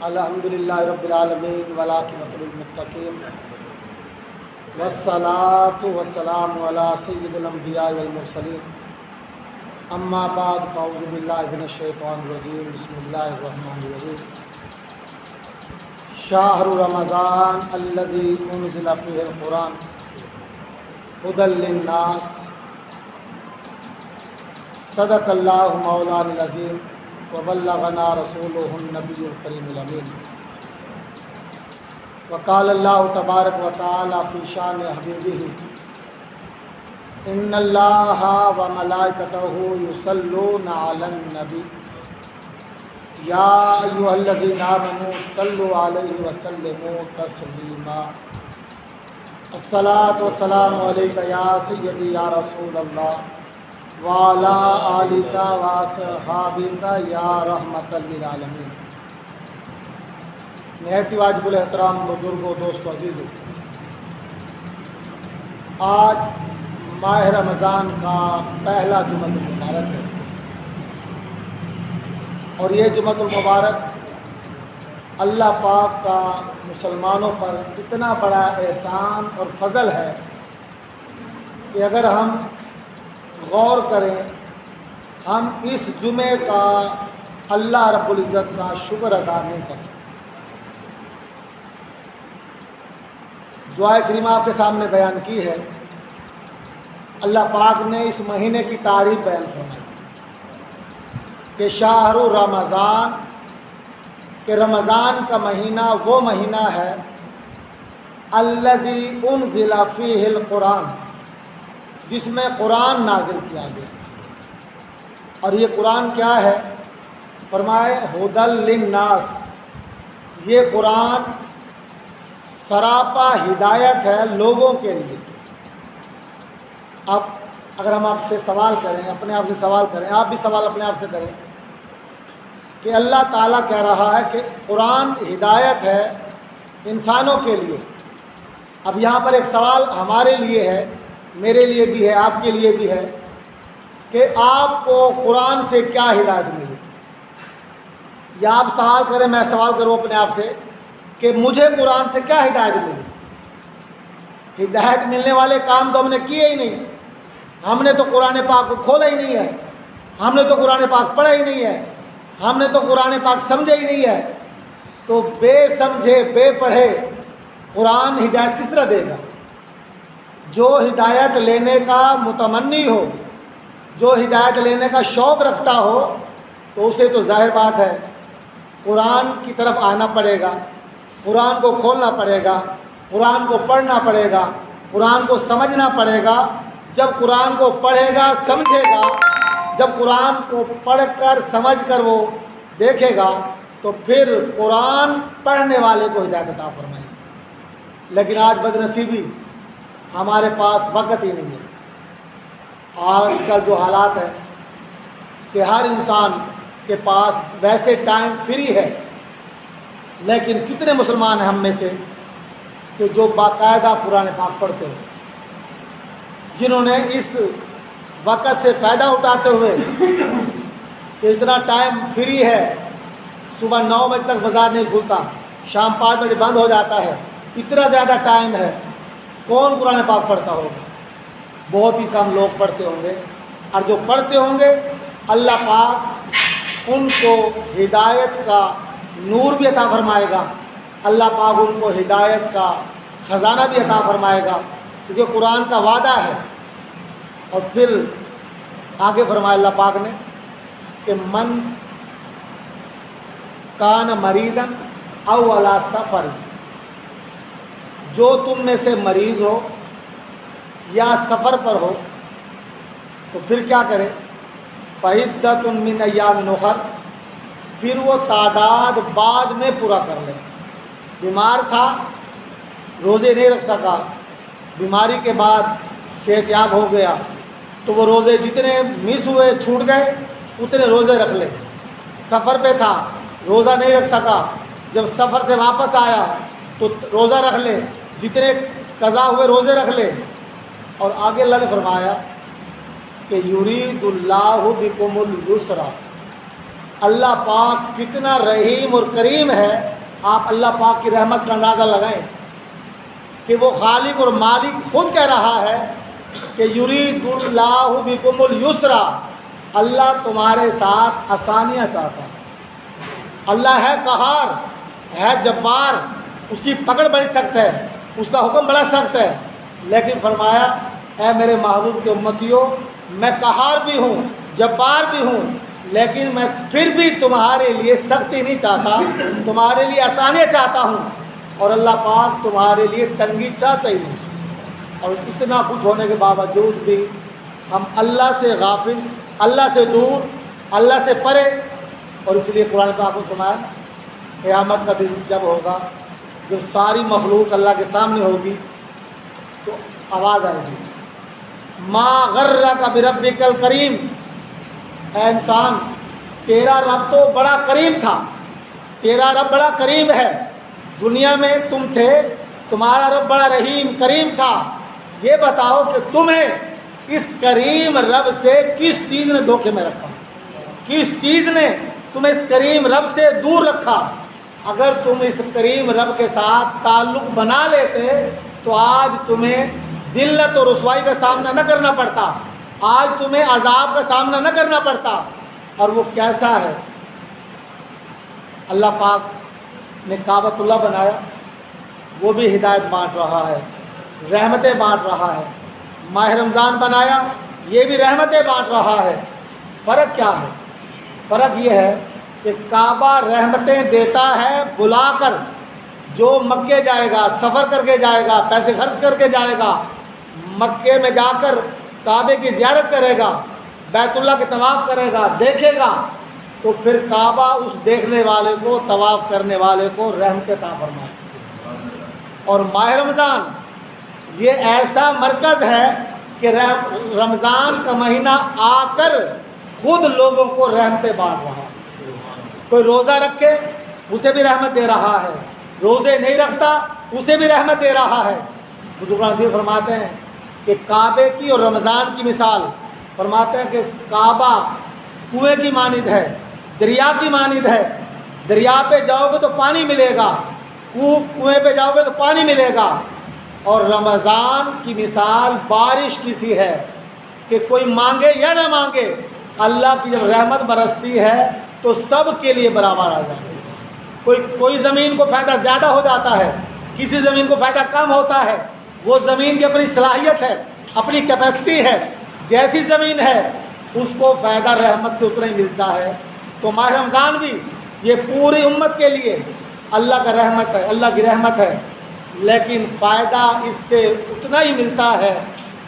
الحمدللہ رب العالمین والعاقبۃ للمتقین والصلاۃ والسلام علی سید الانبیاء والمرسلین اما بعد فاعوذ باللہ من الشیطان الرجیم بسم اللہ الرحمن الرحیم شہر رمضان الذی انزل فیہ القرآن ھدی للناس صدق اللہ مولانا العظیم وبلغنا رسولہ النبی الکریم الامین وقال اللہ تبارک و تعالی فی شان حبیبہ ان اللہ وملائکتہ یصلون علی النبی یا ایھا الذین آمنوا صلوا علیہ وسلموا تسلیما الصلاۃ والسلام علیک یا سیدی یا رسول اللہ وعلی آلک واصحابک یا رحمۃ للعالمین۔ نہایت واجب الاحترام بزرگوں، دوستوں، عزیزوں، آج ماہ رمضان کا پہلا جمعہ المبارک ہے اور یہ جمعہ المبارک اللہ پاک کا مسلمانوں پر اتنا بڑا احسان اور فضل ہے کہ اگر ہم غور کریں ہم اس جمعے کا اللہ رب العزت کا شکر ادا نہیں کر سکتے۔ دعائے کریمہ آپ کے سامنے بیان کی ہے، اللہ پاک نے اس مہینے کی تعریف بیان فرمائی کہ شہر رمضان، کہ رمضان کا مہینہ وہ مہینہ ہے الذی انزل فیہ القرآن، جس میں قرآن نازل کیا گیا۔ اور یہ قرآن کیا ہے؟ فرمائے ھدی للناس، یہ قرآن سراپا ہدایت ہے لوگوں کے لیے۔ اب اگر ہم آپ سے سوال کریں، اپنے آپ سے سوال کریں، آپ بھی سوال اپنے آپ سے کریں کہ اللہ تعالیٰ کہہ رہا ہے کہ قرآن ہدایت ہے انسانوں کے لیے۔ اب یہاں پر ایک سوال ہمارے لیے ہے، میرے لیے بھی ہے، آپ کے لیے بھی ہے کہ آپ کو قرآن سے کیا ہدایت ملی؟ یا آپ سوال کریں، میں سوال کروں اپنے آپ سے کہ مجھے قرآن سے کیا ہدایت ملی؟ ہدایت ملنے والے کام تو ہم نے کیے ہی نہیں، ہم نے تو قرآن پاک کو کھولا ہی نہیں ہے، ہم نے تو قرآن پاک پڑھا ہی نہیں ہے، ہم نے تو قرآن پاک سمجھا ہی نہیں ہے۔ تو بے سمجھے بے پڑھے قرآن ہدایت کس طرح دے گا؟ جو ہدایت لینے کا متمنی ہو، جو ہدایت لینے کا شوق رکھتا ہو، تو اسے تو ظاہر بات ہے قرآن کی طرف آنا پڑے گا، قرآن کو کھولنا پڑے گا، قرآن کو پڑھنا پڑے گا، قرآن کو سمجھنا پڑے گا۔ جب قرآن کو پڑھے گا، سمجھے گا، جب قرآن کو پڑھ کر سمجھ کر وہ دیکھے گا تو پھر قرآن پڑھنے والے کو ہدایت عطا فرمائے۔ لیکن آج بدنصیبی ہمارے پاس وقت ہی نہیں ہے۔ آج کل جو حالات ہے کہ ہر انسان کے پاس ویسے ٹائم فری ہے، لیکن کتنے مسلمان ہیں ہم میں سے کہ جو باقاعدہ قرآن پاک پڑھتے ہیں، جنہوں نے اس وقت سے فائدہ اٹھاتے ہوئے کہ اتنا ٹائم فری ہے، صبح 9 بجے تک بازار نہیں کھلتا، شام 5 بجے بند ہو جاتا ہے، اتنا زیادہ ٹائم ہے، کون قرآن پاک پڑھتا ہوگا؟ بہت ہی کم لوگ پڑھتے ہوں گے، اور جو پڑھتے ہوں گے اللہ پاک ان کو ہدایت کا نور بھی عطا فرمائے گا، اللہ پاک ان کو ہدایت کا خزانہ بھی عطا فرمائے گا، کیونکہ قرآن کا وعدہ ہے۔ اور پھر آگے فرمایا اللہ پاک نے کہ من کان مریضا او علی سفر، جو تم میں سے مریض ہو یا سفر پر ہو تو پھر کیا کرے؟ فعدۃ من ایام اخر، پھر وہ تعداد بعد میں پورا کر لے۔ بیمار تھا، روزے نہیں رکھ سکا، بیماری کے بعد صحت یاب ہو گیا تو وہ روزے جتنے مس ہوئے چھوٹ گئے اتنے روزے رکھ لے۔ سفر پہ تھا، روزہ نہیں رکھ سکا، جب سفر سے واپس آیا تو روزہ رکھ لے، جتنے قضا ہوئے روزے رکھ لے۔ اور آگے اللہ نے فرمایا کہ یرید اللہ بکم الیسر، اللہ پاک کتنا رحیم اور کریم ہے، آپ اللہ پاک کی رحمت کا اندازہ لگائیں کہ وہ خالق اور مالک خود کہہ رہا ہے کہ یرید اللہ بکم الیسر، اللہ تمہارے ساتھ آسانیاں چاہتا ہے۔ اللہ ہے قہار، ہے جبار، اس کی پکڑ بڑی سخت ہے، اس کا حکم بڑا سخت ہے، لیکن فرمایا اے میرے محبوب کے امتیوں، میں قہار بھی ہوں، جبار بھی ہوں، لیکن میں پھر بھی تمہارے لیے سختی نہیں چاہتا، تمہارے لیے آسانیاں چاہتا ہوں، اور اللہ پاک تمہارے لیے تنگی چاہتا ہی نہیں۔ اور اتنا کچھ ہونے کے باوجود بھی ہم اللہ سے غافل، اللہ سے دور، اللہ سے پرے، اور اس لیے قرآن پاک نے فرمایا قیامت کا دن جب ہوگا، جب ساری مخلوق اللہ کے سامنے ہوگی تو آواز آئے گی، ما غرک بربک الکریم، اے انسان تیرا رب تو بڑا کریم تھا، تیرا رب بڑا کریم ہے، دنیا میں تم تھے، تمہارا رب بڑا رحیم کریم تھا، یہ بتاؤ کہ تمہیں اس کریم رب سے کس چیز نے دھوکے میں رکھا، کس چیز نے تمہیں اس کریم رب سے دور رکھا؟ اگر تم اس کریم رب کے ساتھ تعلق بنا لیتے تو آج تمہیں ذلت اور رسوائی کا سامنا نہ کرنا پڑتا، آج تمہیں عذاب کا سامنا نہ کرنا پڑتا۔ اور وہ کیسا ہے؟ اللہ پاک نے کعبۃ اللہ بنایا، وہ بھی ہدایت بانٹ رہا ہے، رحمتیں بانٹ رہا ہے۔ ماہ رمضان بنایا، یہ بھی رحمتیں بانٹ رہا ہے۔ فرق کیا ہے؟ فرق یہ ہے کہ کعبہ رحمتیں دیتا ہے بلا کر، جو مکے جائے گا، سفر کر کے جائے گا، پیسے خرچ کر کے جائے گا، مکے میں جا کر کعبے کی زیارت کرے گا، بیت اللہ کے طواف کرے گا، دیکھے گا، تو پھر کعبہ اس دیکھنے والے کو، طواف کرنے والے کو رحمت عطا فرمائے۔ اور ماہ رمضان یہ ایسا مرکز ہے کہ رمضان کا مہینہ آ کر خود لوگوں کو رحمتیں بانٹ رہا ہے۔ کوئی روزہ رکھے اسے بھی رحمت دے رہا ہے، روزے نہیں رکھتا اسے بھی رحمت دے رہا ہے۔ بزرگان بھی فرماتے ہیں کہ کعبے کی اور رمضان کی مثال فرماتے ہیں کہ کعبہ کنویں کی مانند ہے، دریا کی مانند ہے، دریا پہ جاؤ گے تو پانی ملے گا، کنویں پہ جاؤ گے تو پانی ملے گا۔ اور رمضان کی مثال بارش کی سی ہے کہ کوئی مانگے یا نہ مانگے، اللہ کی جب رحمت برستی ہے تو سب کے لیے برابر آ جاتی ہے۔ کوئی زمین کو فائدہ زیادہ ہو جاتا ہے، کسی زمین کو فائدہ کم ہوتا ہے، وہ زمین کی اپنی صلاحیت ہے، اپنی کیپیسٹی ہے، جیسی زمین ہے اس کو فائدہ رحمت سے اتنا ہی ملتا ہے۔ تو ماہ رمضان بھی یہ پوری امت کے لیے اللہ کا رحمت ہے، اللہ کی رحمت ہے، لیکن فائدہ اس سے اتنا ہی ملتا ہے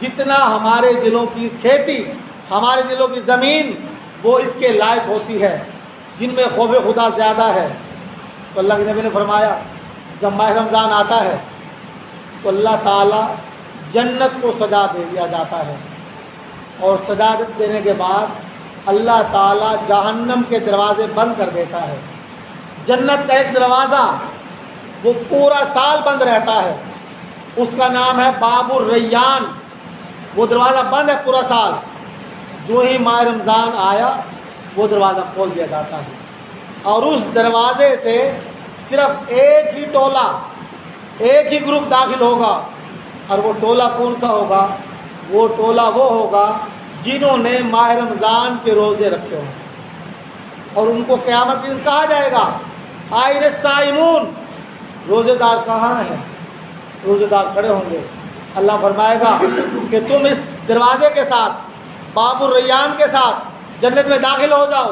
جتنا ہمارے دلوں کی کھیتی، ہمارے دلوں کی زمین وہ اس کے لائق ہوتی ہے، جن میں خوف خدا زیادہ ہے۔ تو اللہ کے نبی نے فرمایا جب ماہ رمضان آتا ہے تو اللہ تعالیٰ جنت کو سجا دے دیا جاتا ہے، اور سجادت دینے کے بعد اللہ تعالیٰ جہنم کے دروازے بند کر دیتا ہے۔ جنت کا ایک دروازہ وہ پورا سال بند رہتا ہے، اس کا نام ہے باب الریان، وہ دروازہ بند ہے پورا سال۔ جو ہی ماہ رمضان آیا وہ دروازہ کھول دیا جاتا ہے، اور اس دروازے سے صرف ایک ہی ٹولہ، ایک ہی گروپ داخل ہوگا، اور وہ ٹولہ کون سا ہوگا؟ وہ ٹولہ وہ ہوگا جنہوں نے ماہ رمضان کے روزے رکھے ہوں، اور ان کو قیامت کے دن کہا جائے گا آئین الصائمون، روزے دار کہاں ہیں؟ روزے دار کھڑے ہوں گے۔ اللہ فرمائے گا کہ تم اس دروازے کے ساتھ، باب الریان کے ساتھ جنت میں داخل ہو جاؤ،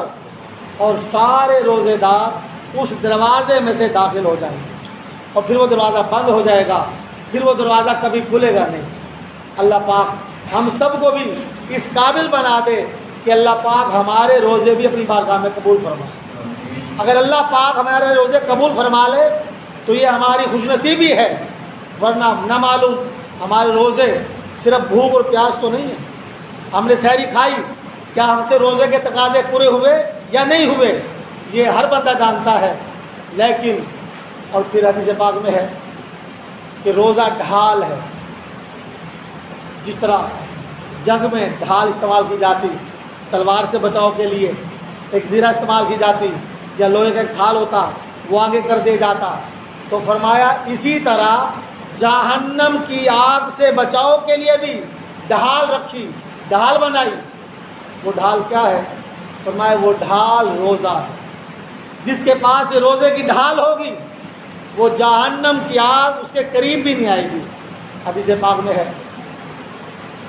اور سارے روزے دار اس دروازے میں سے داخل ہو جائیں گے، اور پھر وہ دروازہ بند ہو جائے گا، پھر وہ دروازہ کبھی کھلے گا نہیں۔ اللہ پاک ہم سب کو بھی اس قابل بنا دے کہ اللہ پاک ہمارے روزے بھی اپنی بارگاہ میں قبول فرمائے۔ اگر اللہ پاک ہمارے روزے قبول فرما لے تو یہ ہماری خوش نصیبی ہے، ورنہ نہ معلوم ہمارے روزے صرف بھوک اور پیاس تو نہیں ہے، ہم نے سحری کھائی، کیا ہم سے روزے کے تقاضے پورے ہوئے یا نہیں ہوئے، یہ ہر بندہ جانتا ہے۔ لیکن اور پھر حدیث پاک میں ہے کہ روزہ ڈھال ہے، جس طرح جنگ میں ڈھال استعمال کی جاتی تلوار سے بچاؤ کے لیے، ایک زیرہ استعمال کی جاتی یا لوہے کا ایک تھال ہوتا وہ آگے کر دیا جاتا. تو فرمایا اسی طرح جہنم کی آگ سے بچاؤ کے لیے بھی ڈھال رکھی، ڈھال بنائی. وہ ڈھال کیا ہے؟ فرمایا وہ ڈھال روزہ ہے. جس کے پاس یہ روزے کی ڈھال ہوگی وہ جہنم کی آگ اس کے قریب بھی نہیں آئے گی. حدیث پاک میں ہے،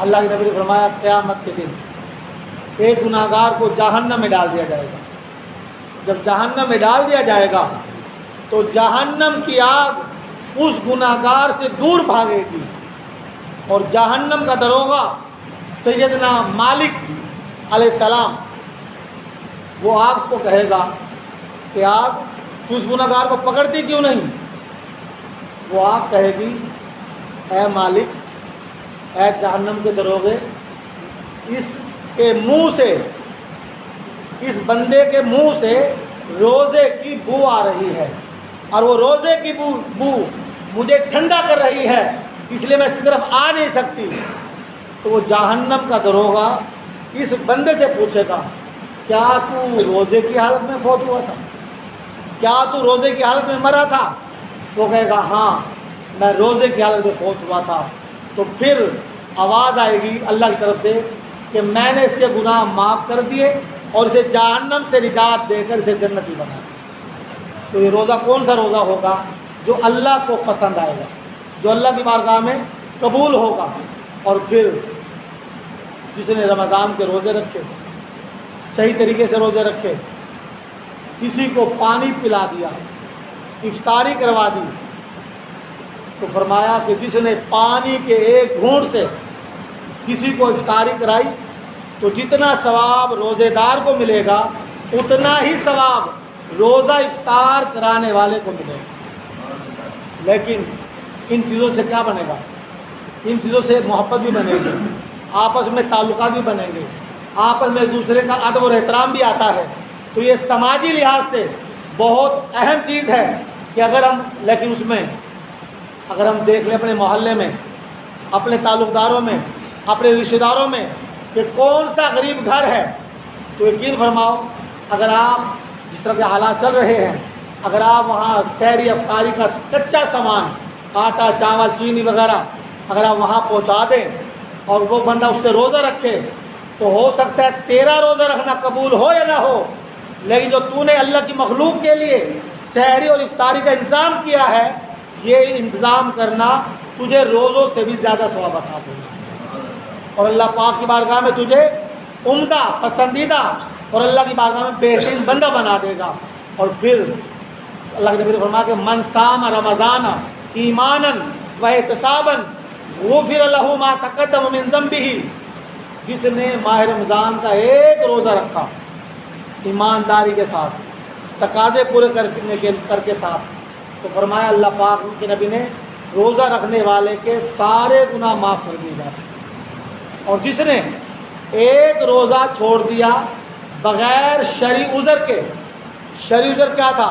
اللہ کے نبی نے فرمایا قیامت کے دن ایک گناہ گار کو جہنم میں ڈال دیا جائے گا. جب جہنم میں ڈال دیا جائے گا تو جہنم کی آگ اس گناہ گار سے دور بھاگے گی، اور جہنم کا دروغہ سیدنا مالک علیہ السلام وہ آگ کو کہے گا کہ آگ تو اس گناہ گار کو پکڑتی کیوں نہیں؟ وہ آگ کہے گی اے مالک، اے جہنم کے دروغے، اس کے منہ سے، اس بندے کے منہ سے روزے کی بو آ رہی ہے، اور وہ روزے کی بو مجھے ٹھنڈا کر رہی ہے، اس لیے میں اس کی طرف آ نہیں سکتی. تو وہ جہنم کا دروغہ اس بندے سے پوچھے گا کیا تو روزے کی حالت میں فوت ہوا تھا؟ کیا تو روزے کی حالت میں مرا تھا؟ وہ کہے گا ہاں میں روزے کی حالت میں فوت ہوا تھا. تو پھر آواز آئے گی اللہ کی طرف سے کہ میں نے اس کے گناہ معاف کر دیے اور اسے جہنم سے نجات دے کر اسے جنتی بنا. تو یہ روزہ کون سا روزہ ہوگا؟ جو اللہ کو پسند آئے گا، جو اللہ کی بارگاہ میں قبول ہوگا. اور پھر جس نے رمضان کے روزے رکھے، صحیح طریقے سے روزے رکھے، کسی کو پانی پلا دیا، افطاری کروا دی، تو فرمایا کہ جس نے پانی کے ایک گھونٹ سے کسی کو افطاری کرائی تو جتنا ثواب روزے دار کو ملے گا اتنا ہی ثواب روزہ افطار کرانے والے کو ملے گا. لیکن ان چیزوں سے کیا بنے گا؟ ان چیزوں سے محبت بھی بنے گی، آپس میں تعلقات بھی بنیں گے، آپس میں ایک دوسرے کا ادب اور احترام بھی آتا ہے. تو یہ سماجی لحاظ سے بہت اہم چیز ہے کہ لیکن اس میں اگر ہم دیکھ لیں اپنے محلے میں، اپنے تعلق داروں میں، اپنے رشتہ داروں میں کہ کون سا غریب گھر ہے، تو یقین فرماؤ اگر آپ جس طرح کے حالات چل رہے ہیں، اگر آپ وہاں سحری افطاری کا کچا سامان، آٹا چاول چینی وغیرہ اگر آپ وہاں پہنچا دیں اور وہ بندہ اس سے روزہ رکھے تو ہو سکتا ہے تیرا روزہ رکھنا قبول ہو یا نہ ہو، لیکن جو تو نے اللہ کی مخلوق کے لیے سحری اور افطاری کا انتظام کیا ہے، یہ انتظام کرنا تجھے روزوں سے بھی زیادہ ثواب عطا ہوگا، اور اللہ پاک کی بارگاہ میں تجھے عمدہ، پسندیدہ اور اللہ کی بارگاہ میں بہترین بندہ بنا دے گا. اور پھر اللہ کے نبی نے فرمایا کہ من صام رمضان ایمانا و احتسابا غفر له ما تقدم من ذنبه. جس نے ماہ رمضان کا ایک روزہ رکھا ایمانداری کے ساتھ، تقاضے پورے کر کے ساتھ، تو فرمایا اللہ پاک کے نبی نے روزہ رکھنے والے کے سارے گناہ معاف کر دیے جاتے. اور جس نے ایک روزہ چھوڑ دیا بغیر شرعی عذر کے، شرعی عذر کیا تھا؟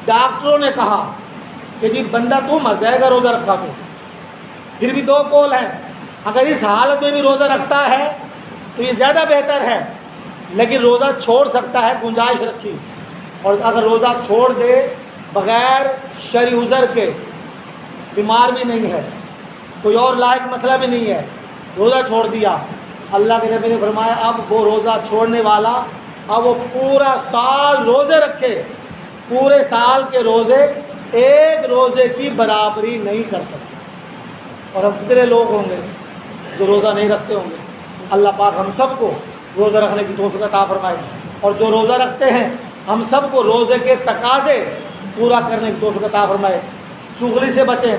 ڈاکٹروں نے کہا کہ جی بندہ تو مر جائے گا روزہ رکھا تو. پھر بھی دو قول ہیں، اگر اس حالت میں بھی روزہ رکھتا ہے تو یہ زیادہ بہتر ہے، لیکن روزہ چھوڑ سکتا ہے، گنجائش رکھی. اور اگر روزہ چھوڑ دے بغیر شرعی عذر کے، بیمار بھی نہیں ہے، کوئی اور لاحق مسئلہ بھی نہیں ہے، روزہ چھوڑ دیا، اللہ کے نبی نے فرمایا اب وہ روزہ چھوڑنے والا اب وہ پورا سال روزے رکھے، پورے سال کے روزے ایک روزے کی برابری نہیں کر سکتے. اور ہم کتنے لوگ ہوں گے جو روزہ نہیں رکھتے ہوں گے. اللہ پاک ہم سب کو روزہ رکھنے کی توفیق عطا فرمائے، اور جو روزہ رکھتے ہیں ہم سب کو روزے کے تقاضے پورا کرنے کی توفیق عطا فرمائے. چغلی سے بچیں،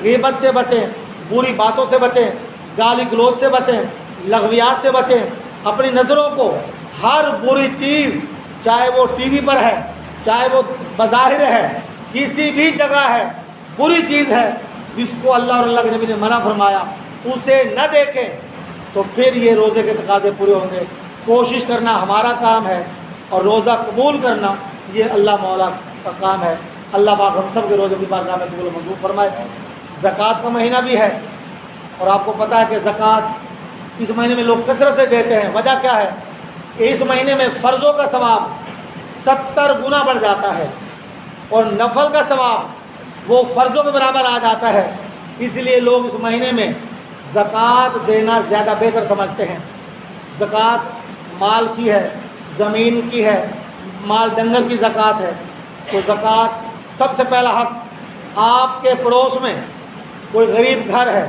غیبت سے بچیں، بری باتوں سے بچیں، گالی گلوچ سے بچیں، لغویات سے بچیں. اپنی نظروں کو ہر بری چیز، چاہے وہ ٹی وی پر ہے، چاہے وہ بظاہر ہے، کسی بھی جگہ ہے، بری چیز ہے جس کو اللہ اور اللہ کے نبی نے منع فرمایا اسے نہ دیکھیں. تو پھر یہ روزے کے تقاضے پورے ہوں گے. کوشش کرنا ہمارا کام ہے اور روزہ قبول کرنا یہ اللہ مولا کا کام ہے. اللہ پاک ہم سب کے روزے کی بارگاہ میں قبول و منظور فرمائے. زکوٰۃ کا مہینہ بھی ہے اور آپ کو پتہ ہے کہ زکوٰۃ اس مہینے میں لوگ کثرت سے دیتے ہیں. وجہ کیا ہے؟ کہ اس مہینے میں فرضوں کا ثواب 70 گنا بڑھ جاتا ہے اور نفل کا ثواب وہ فرضوں کے برابر آ جاتا ہے، اس لیے لوگ اس مہینے میں زکوٰۃ دینا زیادہ بہتر سمجھتے ہیں۔ زکوٰۃ مال کی ہے، زمین کی ہے، مال ڈنگر کی زکوٰۃ ہے، تو زکوٰۃ سب سے پہلا حق، آپ کے پڑوس میں کوئی غریب گھر ہے،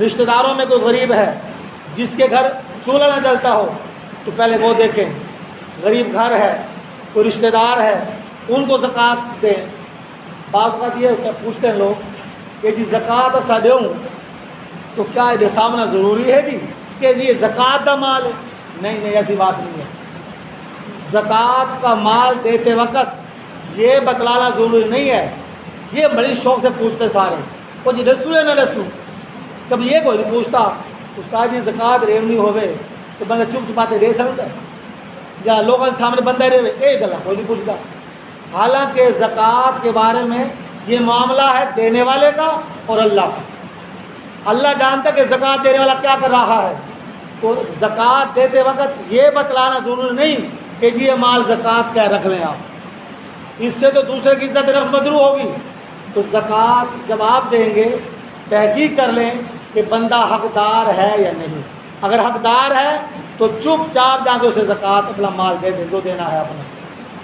رشتہ داروں میں کوئی غریب ہے جس کے گھر چولہا نہ جلتا ہو تو پہلے وہ دیکھیں، غریب گھر ہے، کوئی رشتہ دار ہے، ان کو زکوٰۃ دیں۔ بعض اوقات یہ ہوتا ہے، پوچھتے ہیں لوگ کہ جی زکوٰۃ ایسا دوں تو کیا یہ سامنا ضروری ہے جی کہ جی یہ زکوٰۃ کا مال ہے؟ نہیں، ایسی بات نہیں ہے۔ زکوٰۃ کا مال دیتے وقت یہ بتلانا ضروری نہیں ہے۔ یہ بڑی شوق سے پوچھتے سارے، وہ جی رسو یا نہ رسو، کبھی یہ کوئی نہیں پوچھتا استاد جی زکوٰۃ رہنی ہوئے تو بندہ چپ چپاتے دے سکتا ہے یا لوگوں کے سامنے بندہ رہے یہ گلا کوئی نہیں پوچھتا۔ حالانکہ زکوٰۃ کے بارے میں یہ معاملہ ہے دینے والے کا اور اللہ کا۔ اللہ جانتا کہ زکوٰۃ دینے والا کیا کر رہا ہے، تو زکوٰۃ دیتے وقت یہ بتلانا ضروری نہیں کہ جی یہ مال زکوٰۃ کیا رکھ لیں آپ، اس سے تو دوسرے کی عزت نفس مدرو ہوگی۔ تو زکوٰۃ جب آپ دیں گے تحقیق کر لیں کہ بندہ حقدار ہے یا نہیں، اگر حقدار ہے تو چپ چاپ جا کے اسے زکوٰۃ اپنا مال دے دیں جو دینا ہے اپنا۔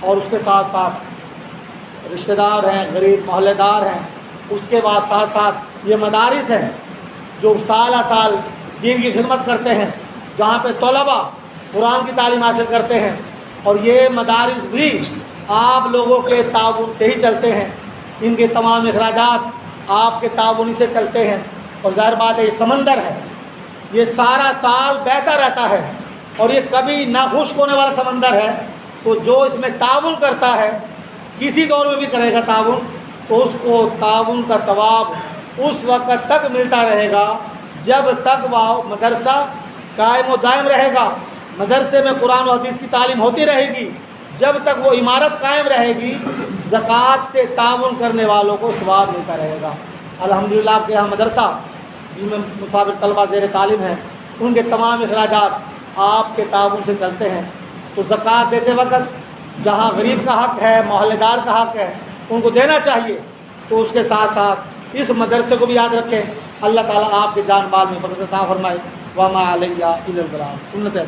اور اس کے ساتھ ساتھ رشتہ دار ہیں، غریب محلے دار ہیں، اس کے بعد ساتھ ساتھ یہ مدارس ہیں جو سالہ سال دین کی خدمت کرتے ہیں، جہاں پہ طلباء قرآن کی تعلیم حاصل کرتے ہیں، اور یہ مدارس بھی آپ لوگوں کے تعاون سے ہی چلتے ہیں، ان کے تمام اخراجات آپ کے تعاون سے چلتے ہیں۔ اور ظاہر بات ہے یہ سمندر ہے، یہ سارا سال بہتا رہتا ہے اور یہ کبھی نہ خشک ہونے والا سمندر ہے، تو جو اس میں تعاون کرتا ہے کسی دور میں بھی کرے گا تعاون، تو اس کو تعاون کا ثواب اس وقت تک ملتا رہے گا جب تک وہ مدرسہ قائم و دائم رہے گا، مدرسے میں قرآن و حدیث کی تعلیم ہوتی رہے گی، جب تک وہ عمارت قائم رہے گی زکوٰۃ سے تعاون کرنے والوں کو ثواب ملتا رہے گا۔ الحمدللہ آپ کے یہاں مدرسہ جس میں مسافر طلبہ زیر تعلیم ہیں، ان کے تمام اخراجات آپ کے تعاون سے چلتے ہیں، تو زکوٰۃ دیتے وقت جہاں غریب کا حق ہے، محلے دار کا حق ہے، ان کو دینا چاہیے، تو اس کے ساتھ ساتھ اس مدرسے کو بھی یاد رکھیں۔ اللہ تعالیٰ آپ کے جان مال میں برکت عطا فرمائے۔ وما علیہ الا البلاغ، سنت ہے۔